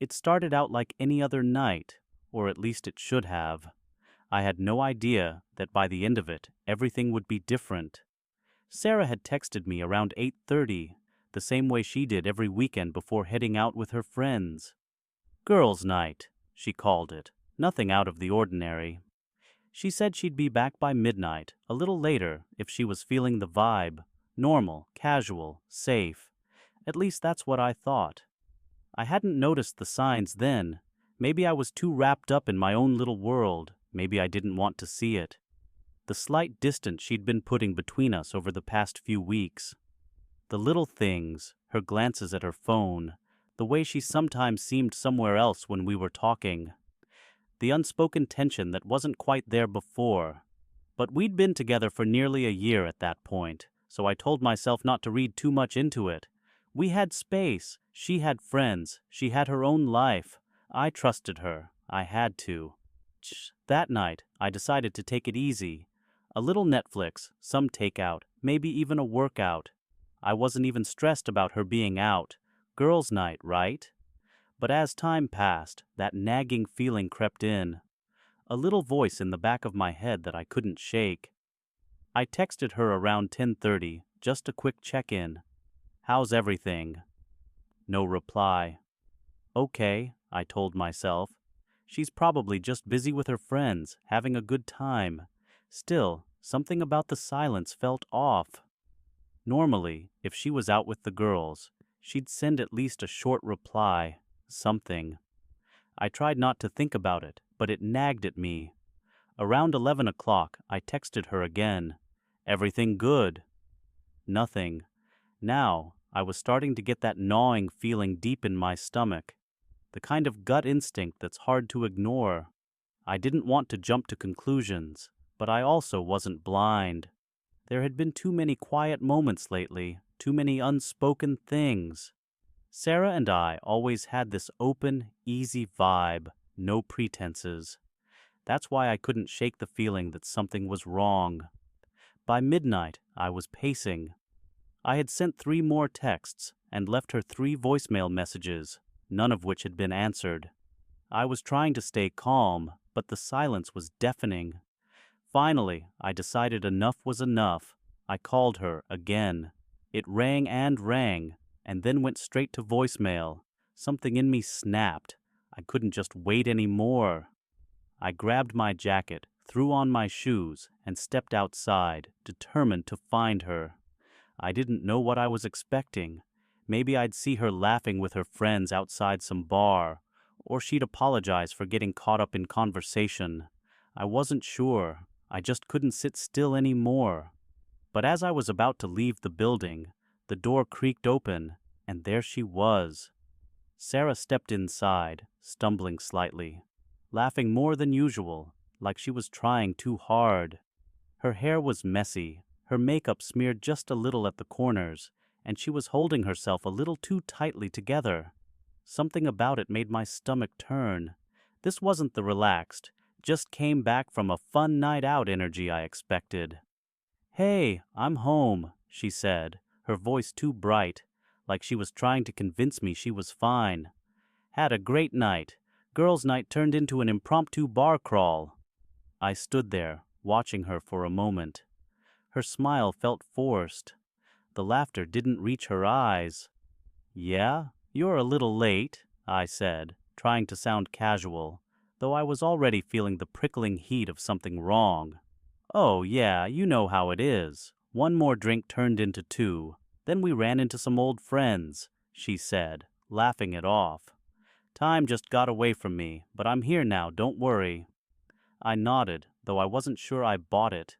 It started out like any other night, or at least it should have. I had no idea that by the end of it, everything would be different. Sarah had texted me around 8:30, the same way she did every weekend before heading out with her friends. Girls' night, she called it, nothing out of the ordinary. She said she'd be back by midnight, a little later, if she was feeling the vibe. Normal, casual, safe. At least that's what I thought. I hadn't noticed the signs then. Maybe I was too wrapped up in my own little world. Maybe I didn't want to see it. The slight distance she'd been putting between us over the past few weeks. The little things, her glances at her phone, the way she sometimes seemed somewhere else when we were talking. The unspoken tension that wasn't quite there before. But we'd been together for nearly a year at that point, so I told myself not to read too much into it. We had space, she had friends, she had her own life. I trusted her, I had to. That night, I decided to take it easy. A little Netflix, some takeout, maybe even a workout. I wasn't even stressed about her being out. Girls' night, right? But as time passed, that nagging feeling crept in. A little voice in the back of my head that I couldn't shake. I texted her around 10:30, just a quick check-in. How's everything? No reply. Okay, I told myself. She's probably just busy with her friends, having a good time. Still, something about the silence felt off. Normally, if she was out with the girls, she'd send at least a short reply, something. I tried not to think about it, but it nagged at me. Around 11 o'clock, I texted her again. Everything good? Nothing. Now, I was starting to get that gnawing feeling deep in my stomach. The kind of gut instinct that's hard to ignore. I didn't want to jump to conclusions, but I also wasn't blind. There had been too many quiet moments lately, too many unspoken things. Sarah and I always had this open, easy vibe, no pretenses. That's why I couldn't shake the feeling that something was wrong. By midnight, I was pacing. I had sent 3 more texts and left her 3 voicemail messages, none of which had been answered. I was trying to stay calm, but the silence was deafening. Finally, I decided enough was enough. I called her again. It rang, and then went straight to voicemail. Something in me snapped. I couldn't just wait anymore. I grabbed my jacket, threw on my shoes, and stepped outside, determined to find her. I didn't know what I was expecting. Maybe I'd see her laughing with her friends outside some bar, or she'd apologize for getting caught up in conversation. I wasn't sure. I just couldn't sit still anymore. But as I was about to leave the building, the door creaked open, and there she was. Sarah stepped inside, stumbling slightly, laughing more than usual, like she was trying too hard. Her hair was messy, her makeup smeared just a little at the corners, and she was holding herself a little too tightly together. Something about it made my stomach turn. This wasn't the relaxed, just came back from a fun night out energy I expected. "Hey, I'm home," she said, her voice too bright, like she was trying to convince me she was fine. "Had a great night. Girls' night turned into an impromptu bar crawl." I stood there, watching her for a moment. Her smile felt forced. The laughter didn't reach her eyes. "Yeah, you're a little late," I said, trying to sound casual, though I was already feeling the prickling heat of something wrong. "Oh, yeah, you know how it is." One more drink turned into 2. Then we ran into some old friends, she said, laughing it off. "Time just got away from me, but I'm here now, don't worry." I nodded, though I wasn't sure I bought it.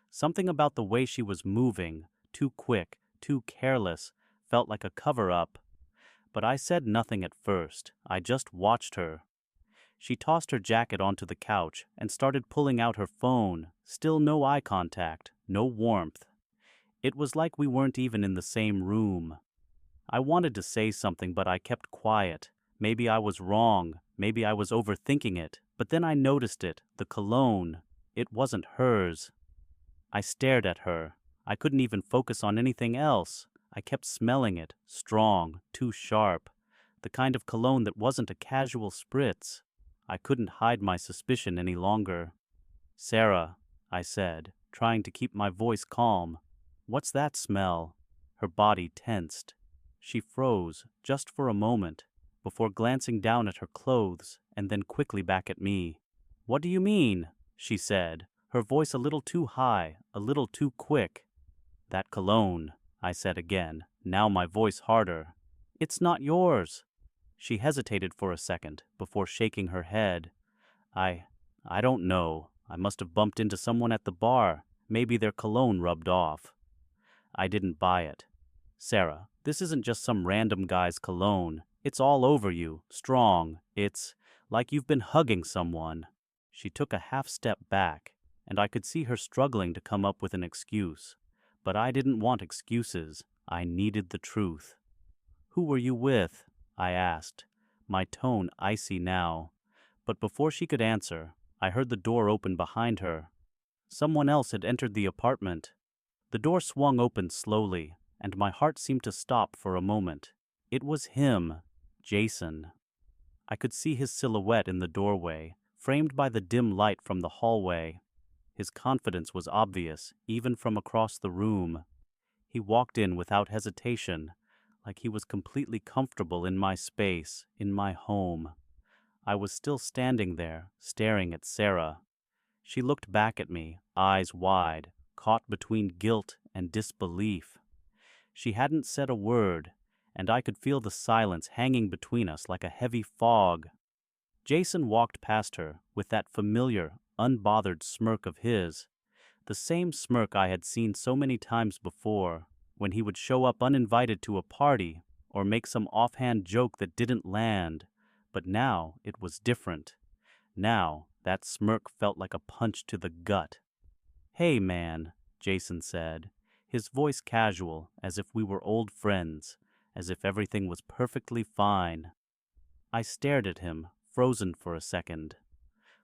Something about the way she was moving, too quick, too careless, felt like a cover-up. But I said nothing at first. I just watched her. She tossed her jacket onto the couch and started pulling out her phone. Still no eye contact, no warmth. It was like we weren't even in the same room. I wanted to say something, but I kept quiet. Maybe I was wrong. Maybe I was overthinking it. But then I noticed it, the cologne. It wasn't hers. I stared at her. I couldn't even focus on anything else. I kept smelling it, strong, too sharp. the kind of cologne that wasn't a casual spritz. I couldn't hide my suspicion any longer. "Sarah," I said, trying to keep my voice calm. "What's that smell?" Her body tensed. She froze, just for a moment, before glancing down at her clothes and then quickly back at me. "What do you mean?" she said, her voice a little too high, a little too quick. "That cologne," I said again, now my voice harder. "It's not yours." She hesitated for a second before shaking her head. I don't know. I must have bumped into someone at the bar. Maybe their cologne rubbed off." I didn't buy it. "Sarah, this isn't just some random guy's cologne. It's all over you, strong. It's like you've been hugging someone." She took a half step back, and I could see her struggling to come up with an excuse. But I didn't want excuses. I needed the truth. "Who were you with?" I asked, my tone icy now. But before she could answer, I heard the door open behind her. Someone else had entered the apartment. The door swung open slowly, and my heart seemed to stop for a moment. It was him, Jason. I could see his silhouette in the doorway, framed by the dim light from the hallway. His confidence was obvious, even from across the room. He walked in without hesitation, like he was completely comfortable in my space, in my home. I was still standing there, staring at Sarah. She looked back at me, eyes wide, caught between guilt and disbelief. She hadn't said a word, and I could feel the silence hanging between us like a heavy fog. Jason walked past her with that familiar, unbothered smirk of his, the same smirk I had seen so many times before, when he would show up uninvited to a party or make some offhand joke that didn't land. But now it was different. Now that smirk felt like a punch to the gut. "Hey, man," Jason said, his voice casual, as if we were old friends, as if everything was perfectly fine. I stared at him, frozen for a second.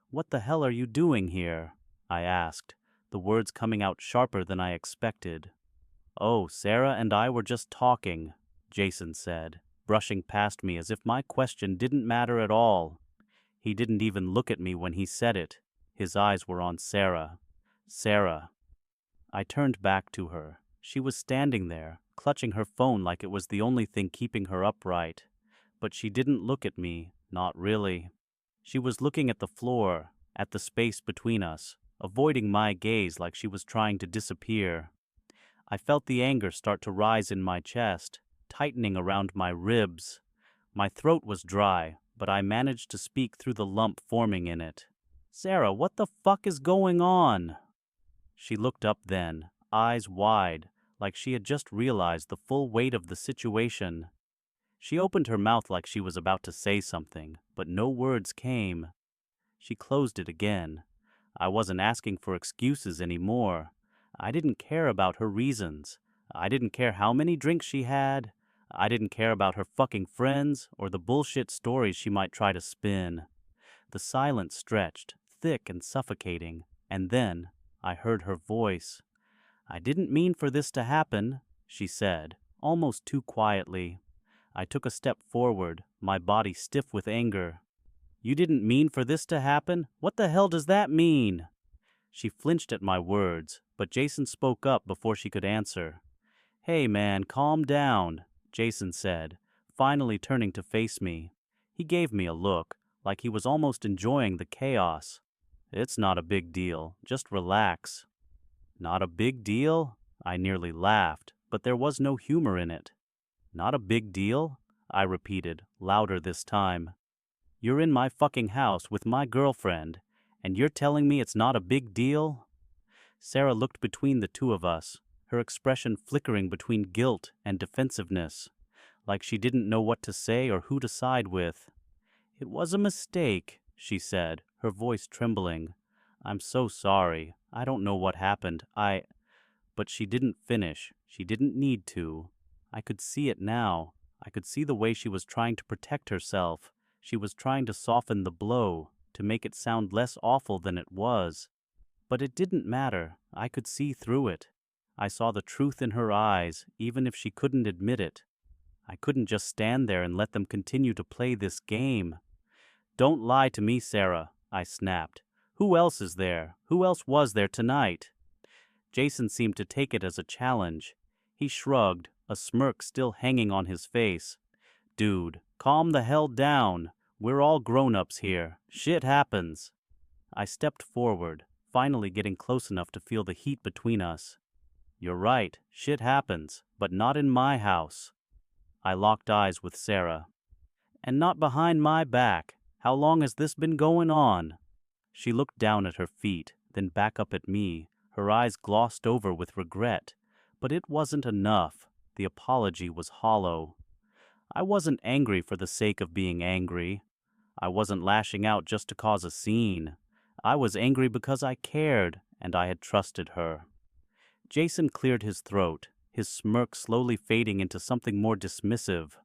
"What the hell are you doing here?" I asked, the words coming out sharper than I expected. "Oh, Sarah and I were just talking," Jason said, brushing past me as if my question didn't matter at all. He didn't even look at me when he said it. His eyes were on Sarah. Sarah. I turned back to her. She was standing there, clutching her phone like it was the only thing keeping her upright. But she didn't look at me, not really. She was looking at the floor, at the space between us, avoiding my gaze like she was trying to disappear. I felt the anger start to rise in my chest, tightening around my ribs. My throat was dry, but I managed to speak through the lump forming in it. "Sarah, what the fuck is going on?" She looked up then, eyes wide, like she had just realized the full weight of the situation. She opened her mouth like she was about to say something, but no words came. She closed it again. I wasn't asking for excuses anymore. I didn't care about her reasons. I didn't care how many drinks she had. I didn't care about her fucking friends or the bullshit stories she might try to spin. The silence stretched, thick and suffocating, and then I heard her voice. "I didn't mean for this to happen," she said, almost too quietly. I took a step forward, my body stiff with anger. "You didn't mean for this to happen? What the hell does that mean?" She flinched at my words, but Jason spoke up before she could answer. "Hey man, calm down," Jason said, finally turning to face me. He gave me a look, like he was almost enjoying the chaos. "It's not a big deal, just relax." "Not a big deal?" I nearly laughed, but there was no humor in it. "Not a big deal?" I repeated, louder this time. "You're in my fucking house with my girlfriend, and you're telling me it's not a big deal?" Sarah looked between the two of us, her expression flickering between guilt and defensiveness, like she didn't know what to say or who to side with. "It was a mistake," she said, her voice trembling. "I'm so sorry. I don't know what happened. But she didn't finish. She didn't need to. I could see it now. I could see the way she was trying to protect herself. She was trying to soften the blow, to make it sound less awful than it was. But it didn't matter. I could see through it. I saw the truth in her eyes, even if she couldn't admit it. I couldn't just stand there and let them continue to play this game. "Don't lie to me, Sarah," I snapped. "Who else is there? Who else was there tonight?" Jason seemed to take it as a challenge. He shrugged, a smirk still hanging on his face. "Dude, calm the hell down. We're all grown-ups here. Shit happens." I stepped forward, finally getting close enough to feel the heat between us. "You're right, shit happens, but not in my house." I locked eyes with Sarah. "And not behind my back. How long has this been going on?" She looked down at her feet, then back up at me, her eyes glossed over with regret. But it wasn't enough. The apology was hollow. I wasn't angry for the sake of being angry. I wasn't lashing out just to cause a scene. I was angry because I cared, and I had trusted her. Jason cleared his throat, his smirk slowly fading into something more dismissive.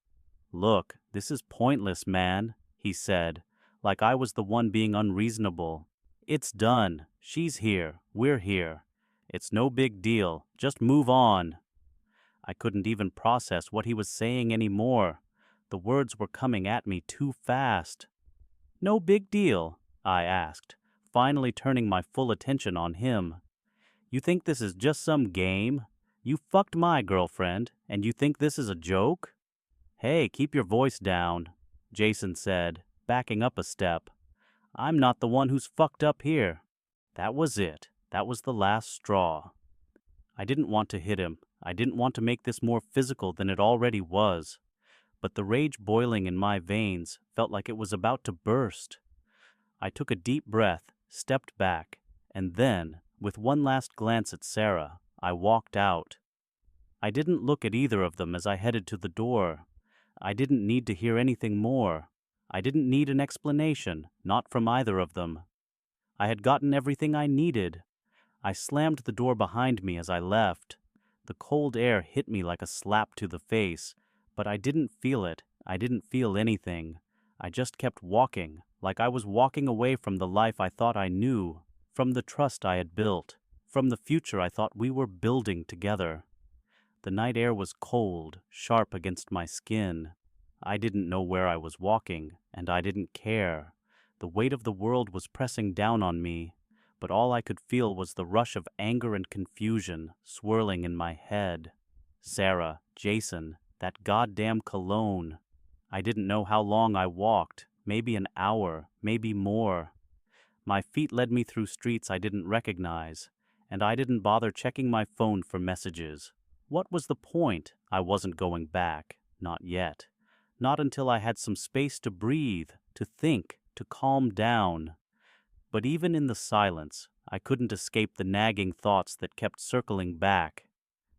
"Look, this is pointless, man," he said, like I was the one being unreasonable. "It's done. She's here. We're here. It's no big deal. Just move on." I couldn't even process what he was saying anymore. The words were coming at me too fast. "No big deal?" I asked, finally turning my full attention on him. "You think this is just some game? You fucked my girlfriend, and you think this is a joke?" "Hey, keep your voice down," Jason said, backing up a step. "I'm not the one who's fucked up here." That was it. That was the last straw. I didn't want to hit him. I didn't want to make this more physical than it already was. But the rage boiling in my veins felt like it was about to burst. I took a deep breath, stepped back, and then, with one last glance at Sarah, I walked out. I didn't look at either of them as I headed to the door. I didn't need to hear anything more. I didn't need an explanation, not from either of them. I had gotten everything I needed. I slammed the door behind me as I left. The cold air hit me like a slap to the face, but I didn't feel it. I didn't feel anything. I just kept walking, like I was walking away from the life I thought I knew, from the trust I had built, from the future I thought we were building together. The night air was cold, sharp against my skin. I didn't know where I was walking, and I didn't care. The weight of the world was pressing down on me, but all I could feel was the rush of anger and confusion swirling in my head. Sarah, Jason, that goddamn cologne. I didn't know how long I walked, maybe an hour, maybe more. My feet led me through streets I didn't recognize, and I didn't bother checking my phone for messages. What was the point? I wasn't going back. Not yet. Not until I had some space to breathe, to think, to calm down. But even in the silence, I couldn't escape the nagging thoughts that kept circling back.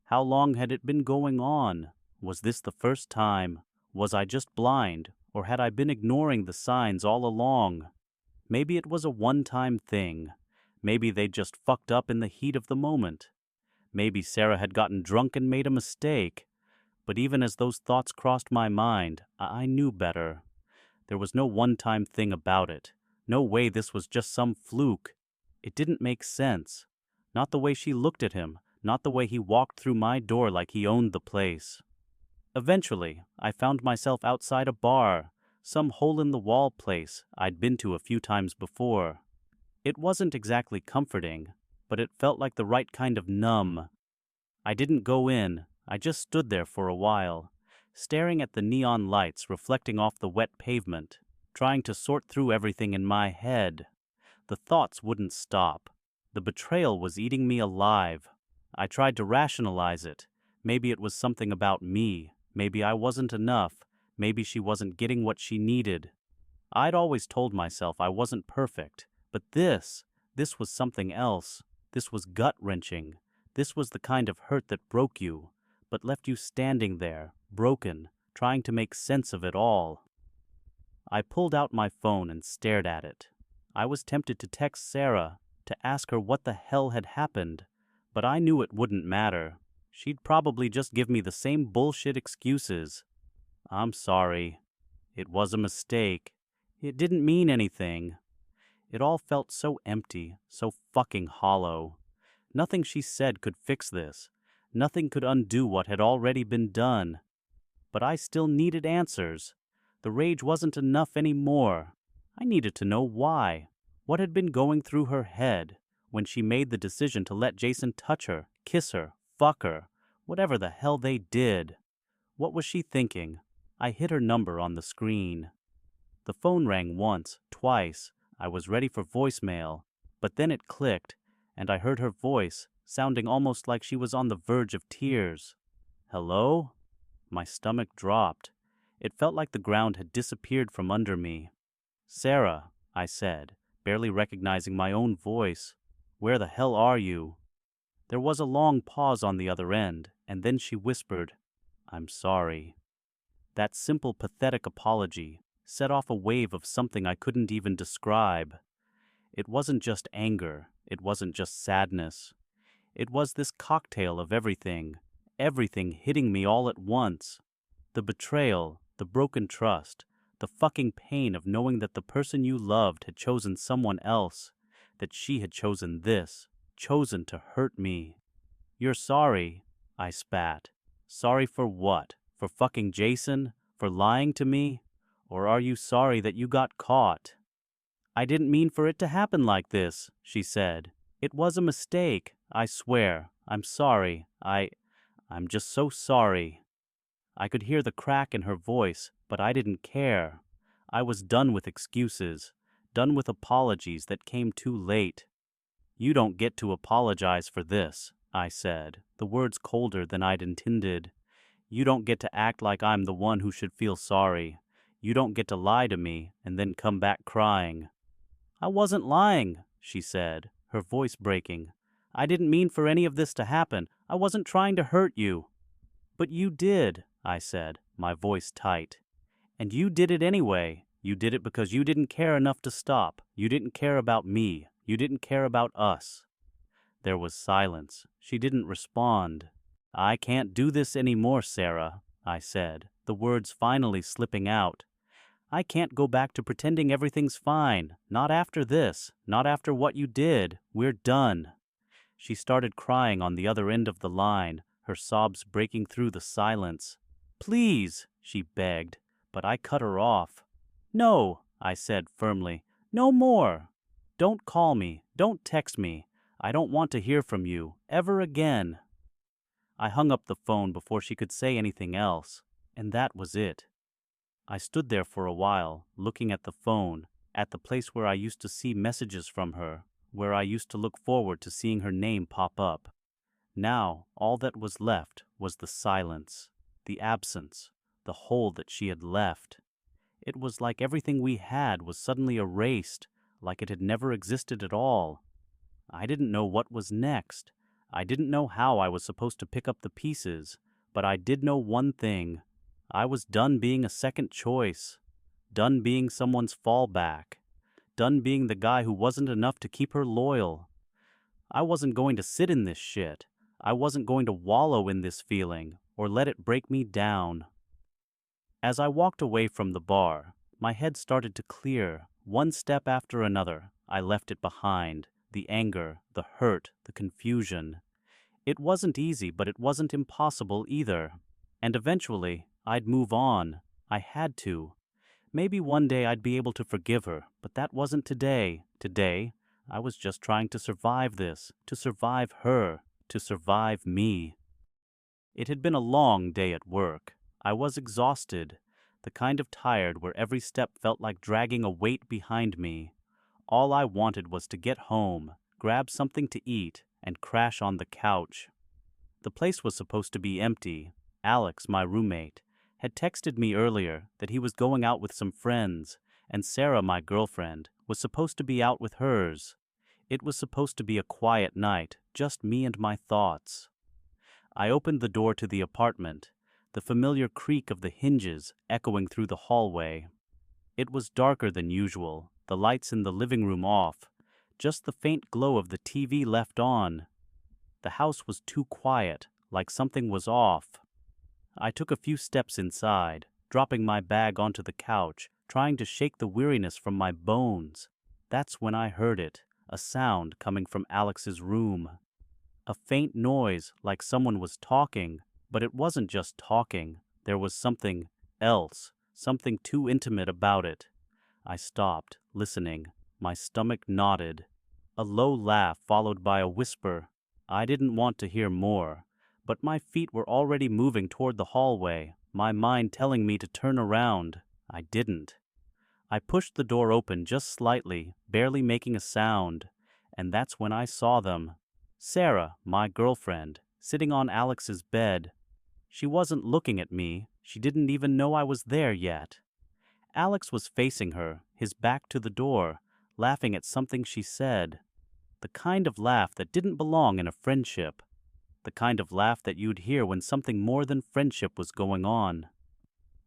How long had it been going on? Was this the first time? Was I just blind, or had I been ignoring the signs all along? Maybe it was a one-time thing. Maybe they just fucked up in the heat of the moment. Maybe Sarah had gotten drunk and made a mistake. But even as those thoughts crossed my mind, I knew better. There was no one-time thing about it. No way this was just some fluke. It didn't make sense. Not the way she looked at him, not the way he walked through my door like he owned the place. Eventually, I found myself outside a bar, some hole-in-the-wall place I'd been to a few times before. It wasn't exactly comforting, but it felt like the right kind of numb. I didn't go in, I just stood there for a while, staring at the neon lights reflecting off the wet pavement, trying to sort through everything in my head. The thoughts wouldn't stop. The betrayal was eating me alive. I tried to rationalize it. Maybe it was something about me. Maybe I wasn't enough. Maybe she wasn't getting what she needed. I'd always told myself I wasn't perfect, but this was something else. This was gut-wrenching. This was the kind of hurt that broke you, but left you standing there, broken, trying to make sense of it all. I pulled out my phone and stared at it. I was tempted to text Sarah, to ask her what the hell had happened, but I knew it wouldn't matter. She'd probably just give me the same bullshit excuses. "I'm sorry. It was a mistake. It didn't mean anything." It all felt so empty, so fucking hollow. Nothing she said could fix this. Nothing could undo what had already been done. but I still needed answers. The rage wasn't enough anymore. I needed to know why. What had been going through her head when she made the decision to let Jason touch her, kiss her, fuck her, whatever the hell they did. What was she thinking? I hit her number on the screen. The phone rang once, twice. I was ready for voicemail, but then it clicked, and I heard her voice, sounding almost like she was on the verge of tears. Hello? My stomach dropped. It felt like the ground had disappeared from under me. Sarah, I said, barely recognizing my own voice. Where the hell are you? There was a long pause on the other end, and then she whispered, I'm sorry. That simple, pathetic apology set off a wave of something I couldn't even describe. It wasn't just anger. It wasn't just sadness. It was this cocktail of everything hitting me all at once. The betrayal, the broken trust, the fucking pain of knowing that the person you loved had chosen someone else, that she had chosen this, chosen to hurt me. You're sorry, I spat. Sorry for what? For fucking Jason? For lying to me? Or are you sorry that you got caught? I didn't mean for it to happen like this, she said. It was a mistake, I swear. I'm sorry. I'm just so sorry. I could hear the crack in her voice, but I didn't care. I was done with excuses, done with apologies that came too late. You don't get to apologize for this, I said, the words colder than I'd intended. You don't get to act like I'm the one who should feel sorry. You don't get to lie to me and then come back crying. I wasn't lying, she said, her voice breaking. I didn't mean for any of this to happen. I wasn't trying to hurt you. But you did, I said, my voice tight. And you did it anyway. You did it because you didn't care enough to stop. You didn't care about me. You didn't care about us. There was silence. She didn't respond. I can't do this anymore, Sarah, I said, the words finally slipping out. I can't go back to pretending everything's fine. Not after this. Not after what you did. We're done. She started crying on the other end of the line, her sobs breaking through the silence. Please, she begged, but I cut her off. No, I said firmly. No more. Don't call me. Don't text me. I don't want to hear from you, ever again. I hung up the phone before she could say anything else, and that was it. I stood there for a while, looking at the phone, at the place where I used to see messages from her, where I used to look forward to seeing her name pop up. Now, all that was left was the silence, the absence, the hole that she had left. It was like everything we had was suddenly erased, like it had never existed at all. I didn't know what was next. I didn't know how I was supposed to pick up the pieces, but I did know one thing. I was done being a second choice, done being someone's fallback, done being the guy who wasn't enough to keep her loyal. I wasn't going to sit in this shit. I wasn't going to wallow in this feeling or let it break me down. As I walked away from the bar, my head started to clear. One step after another, I left it behind. The anger, the hurt, the confusion. It wasn't easy, but it wasn't impossible either. And eventually, I'd move on. I had to. Maybe one day I'd be able to forgive her, but that wasn't today. Today, I was just trying to survive this, to survive her, to survive me. It had been a long day at work. I was exhausted, the kind of tired where every step felt like dragging a weight behind me. All I wanted was to get home, grab something to eat, and crash on the couch. The place was supposed to be empty. Alex, my roommate, had texted me earlier that he was going out with some friends, and Sarah, my girlfriend, was supposed to be out with hers. It was supposed to be a quiet night, just me and my thoughts. I opened the door to the apartment, the familiar creak of the hinges echoing through the hallway. It was darker than usual, the lights in the living room off, just the faint glow of the TV left on. The house was too quiet, like something was off. I took a few steps inside, dropping my bag onto the couch, trying to shake the weariness from my bones. That's when I heard it, a sound coming from Alex's room. A faint noise, like someone was talking, but it wasn't just talking. There was something else, something too intimate about it. I stopped, listening. My stomach knotted. A low laugh followed by a whisper. I didn't want to hear more, but my feet were already moving toward the hallway, my mind telling me to turn around. I didn't. I pushed the door open just slightly, barely making a sound, and that's when I saw them. Sarah, my girlfriend, sitting on Alex's bed. She wasn't looking at me. She didn't even know I was there yet. Alex was facing her, his back to the door, laughing at something she said. The kind of laugh that didn't belong in a friendship. The kind of laugh that you'd hear when something more than friendship was going on.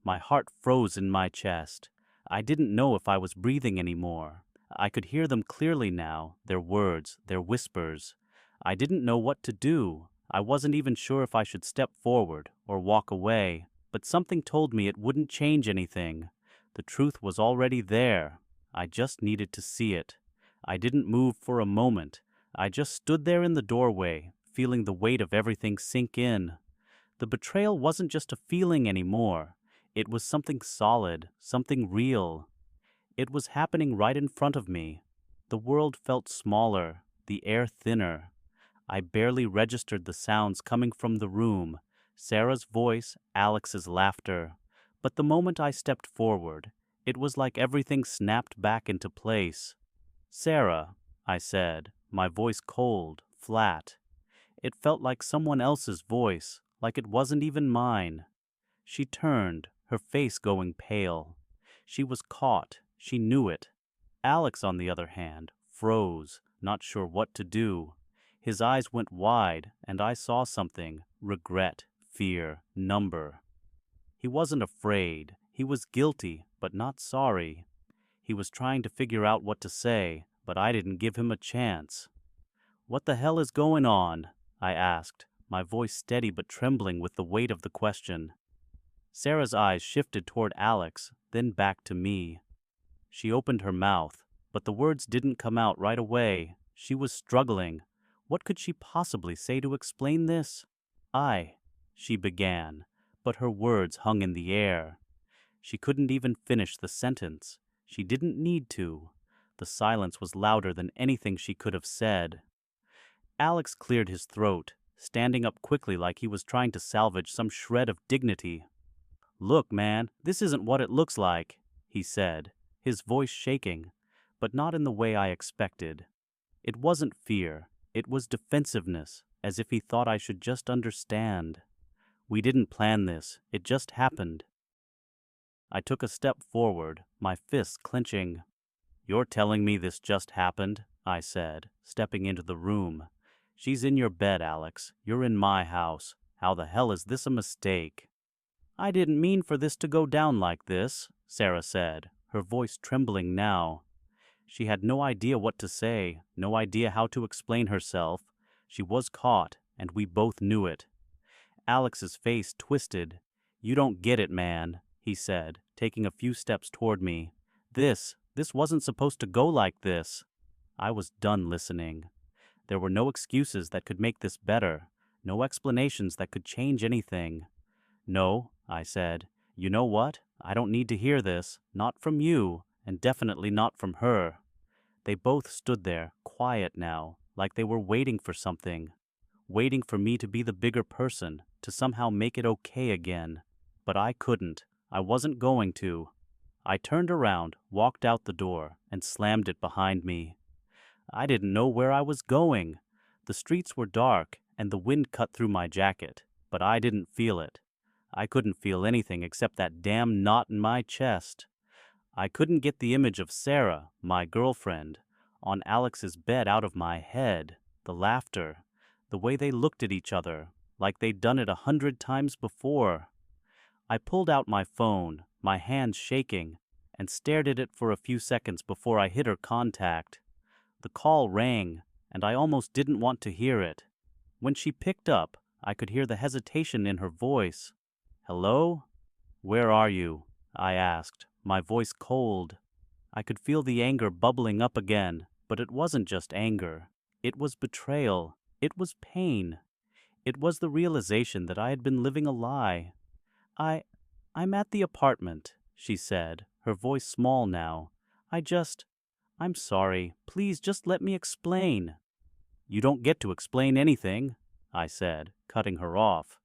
My heart froze in my chest. I didn't know if I was breathing anymore. I could hear them clearly now, their words, their whispers. I didn't know what to do. I wasn't even sure if I should step forward or walk away, but something told me it wouldn't change anything. The truth was already there. I just needed to see it. I didn't move for a moment. I just stood there in the doorway, feeling the weight of everything sink in. The betrayal wasn't just a feeling anymore. It was something solid, something real. It was happening right in front of me. The world felt smaller, the air thinner. I barely registered the sounds coming from the room, Sarah's voice, Alex's laughter. But the moment I stepped forward, it was like everything snapped back into place. "Sarah," I said, my voice cold, flat. It felt like someone else's voice, like it wasn't even mine. She turned, her face going pale. She was caught. She knew it. Alex, on the other hand, froze, not sure what to do. His eyes went wide, and I saw something: regret, fear, number. He wasn't afraid. He was guilty, but not sorry. He was trying to figure out what to say, but I didn't give him a chance. "What the hell is going on?" I asked, my voice steady but trembling with the weight of the question. Sarah's eyes shifted toward Alex, then back to me. She opened her mouth, but the words didn't come out right away. She was struggling. What could she possibly say to explain this? She began, but her words hung in the air. She couldn't even finish the sentence. She didn't need to. The silence was louder than anything she could have said. Alex cleared his throat, standing up quickly like he was trying to salvage some shred of dignity. "Look, man, this isn't what it looks like," he said, his voice shaking, but not in the way I expected. It wasn't fear. It was defensiveness, as if he thought I should just understand. "We didn't plan this. It just happened." I took a step forward, my fists clenching. "You're telling me this just happened?" I said, stepping into the room. "She's in your bed, Alex. You're in my house. How the hell is this a mistake?" "I didn't mean for this to go down like this," Sarah said, her voice trembling now. She had no idea what to say, no idea how to explain herself. She was caught, and we both knew it. Alex's face twisted. "You don't get it, man," he said, taking a few steps toward me. This wasn't supposed to go like this." I was done listening. There were no excuses that could make this better, no explanations that could change anything. "No," I said. "You know what? I don't need to hear this, not from you, and definitely not from her." They both stood there, quiet now, like they were waiting for something. Waiting for me to be the bigger person, to somehow make it okay again. But I couldn't. I wasn't going to. I turned around, walked out the door, and slammed it behind me. I didn't know where I was going. The streets were dark, and the wind cut through my jacket, but I didn't feel it. I couldn't feel anything except that damn knot in my chest. I couldn't get the image of Sarah, my girlfriend, on Alex's bed out of my head. The laughter, the way they looked at each other, like they'd done it 100 times before. I pulled out my phone, my hands shaking, and stared at it for a few seconds before I hit her contact. The call rang, and I almost didn't want to hear it. When she picked up, I could hear the hesitation in her voice. "Hello? Where are you?" I asked, my voice cold. I could feel the anger bubbling up again, but it wasn't just anger. It was betrayal. It was pain. It was the realization that I had been living a lie. I'm at the apartment, she said, her voice small now. I'm sorry. Please just let me explain. You don't get to explain anything, I said, cutting her off.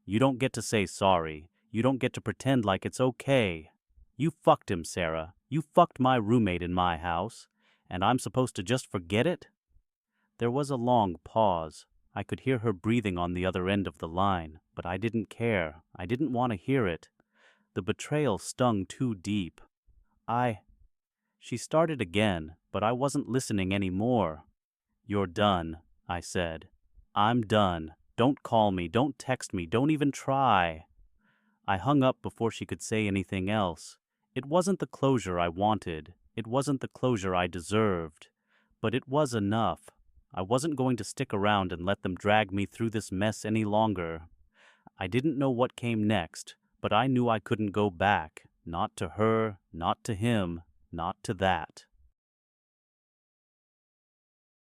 You don't get to say sorry. You don't get to pretend like it's okay. You fucked him, Sarah. You fucked my roommate in my house. And I'm supposed to just forget it? There was a long pause. I could hear her breathing on the other end of the line, but I didn't care. I didn't want to hear it. The betrayal stung too deep. She started again, but I wasn't listening anymore. You're done, I said. I'm done. Don't call me, don't text me, don't even try. I hung up before she could say anything else. It wasn't the closure I wanted. It wasn't the closure I deserved. But it was enough. I wasn't going to stick around and let them drag me through this mess any longer. I didn't know what came next, but I knew I couldn't go back. Not to her, not to him, not to that.